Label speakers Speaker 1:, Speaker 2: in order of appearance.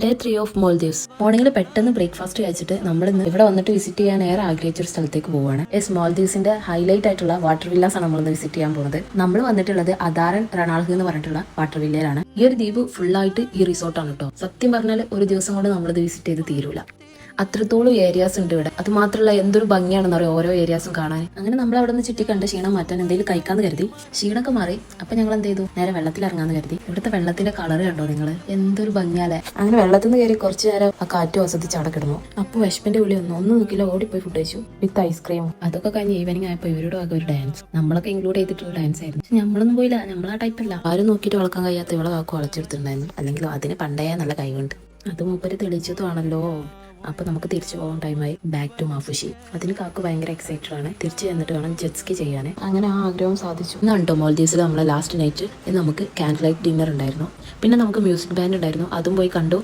Speaker 1: Day 3 of മോൾദീവ്സ്. മോർണിംഗിൽ പെട്ടെന്ന് breakfast കഴിച്ചിട്ട് നമ്മൾ ഇന്ന് ഇവിടെ വന്നിട്ട് വിസിറ്റ് ചെയ്യാൻ ഏറെ ആഗ്രഹിച്ച ഒരു സ്ഥലത്തേക്ക് പോവുകയാണ്. മോൾദീവ്സിന്റെ ഹൈലൈറ്റ് ആയിട്ടുള്ള വാട്ടർ വില്ലാസ് ആണ് നമ്മളിന്ന് വിസിറ്റ് ചെയ്യാൻ പോകുന്നത്. നമ്മൾ വന്നിട്ടുള്ളത് അദാരൻ റണാൾഹ് എന്ന് പറഞ്ഞിട്ടുള്ള വാട്ടർ വില്ലയിലാണ്. ഈ ഒരു ദ്വീപ് ഫുള്ളായിട്ട് ഈ റിസോർട്ടാണ് കേട്ടോ. സത്യം പറഞ്ഞാൽ ഒരു ദിവസം കൊണ്ട് നമ്മളിത് വിസിറ്റ് ചെയ്ത് തീരൂല. അത്രത്തോളം ഏരിയാസ് ഉണ്ട് ഇവിടെ. അത് മാത്രമല്ല എന്തൊരു ഭംഗിയാണെന്ന് പറയാം ഓരോ ഏരിയാസും കാണാൻ. അങ്ങനെ നമ്മൾ അവിടെ നിന്ന് ചുറ്റി കണ്ട് ക്ഷീണം മാറ്റാൻ എന്തെങ്കിലും കഴിക്കാന്ന് കരുതി. ക്ഷീണമൊക്കെ മാറി. അപ്പൊ ഞങ്ങൾ എന്ത് ചെയ്തു, നേരെ വെള്ളത്തിൽ ഇറങ്ങാന്ന് കരുതി. ഇവിടുത്തെ വെള്ളത്തിന്റെ കളർ കണ്ടോ നിങ്ങൾ, എന്തൊരു ഭംഗിയാലേ. അങ്ങനെ വെള്ളത്തിൽ നിന്ന് കയറി കുറച്ചു നേരം ആ കാറ്റും ആസ്വദിച്ച് അവിടെ കിടന്നു. അപ്പൊ വിശപ്പിന്റെ വിളി ഒന്നും നോക്കില്ല, ഓടിപ്പോയി ഫുഡ് കഴിച്ചു വിത്ത് ഐസ്ക്രീം. അതൊക്കെ കഴിഞ്ഞ് ഈവനിങ് ആയപ്പോൾ ഇവരോട് ആകെ ഒരു ഡാൻസ്, നമ്മളൊക്കെ ഇൻക്ലൂഡ് ചെയ്തിട്ടുള്ള ഡാൻസ് ആയിരുന്നു. പക്ഷെ നമ്മളൊന്നും പോയില്ല, നമ്മളാ ടൈപ്പല്ല. ആരും നോക്കിയിട്ട് വളക്കാൻ കഴിയാത്ത ഇവളെ വാക്കും വളച്ചെടുത്തിട്ടുണ്ടായിരുന്നു. അല്ലെങ്കിൽ അതിന് പണ്ടേ നല്ല കൈകൊണ്ട് അത് മൂപ്പര് തെളിയിച്ചതുമാണല്ലോ. അപ്പൊ നമുക്ക് തിരിച്ചു പോകാൻ ടൈമായി. Back to Maafushi. അതിന് കാക്കു ഭയങ്കര എക്സൈറ്റഡ് ആണ്. തിരിച്ചു ചെന്നിട്ട് വേണം ജെറ്റ്സ്കി ചെയ്യാൻ. അങ്ങനെ ആ ആഗ്രഹം സാധിച്ചു. ഇന്നുണ്ടോ മോൾദീവ്സിൽ നമ്മളെ ലാസ്റ്റ് നൈറ്റ്. നമുക്ക് ക്യാൻഡിൽ ലൈറ്റ് ഡിന്നർ ഉണ്ടായിരുന്നു. പിന്നെ നമുക്ക് മ്യൂസിക് ബാൻഡ് ഉണ്ടായിരുന്നു, അതും പോയി കണ്ടു.